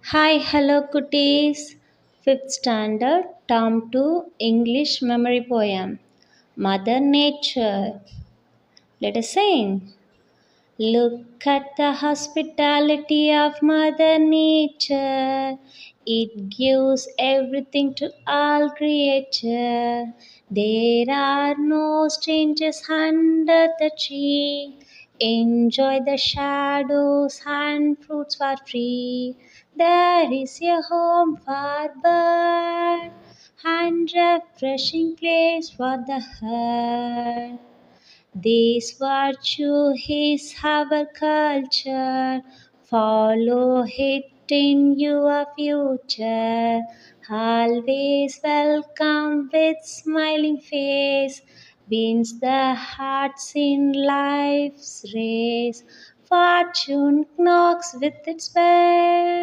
Hi, hello, cuties. Fifth standard, term 2, English memory poem. Mother Nature. Let us sing. Look at the hospitality of Mother Nature. It gives everything to all creature. There are no strangers under the tree. Enjoy the shadows and fruits for free. There is a home for bird and refreshing place for the heart. This virtue is our culture. Follow it in your future. Always welcome with smiling face. Wins the hearts in life's race. Fortune knocks with its bell.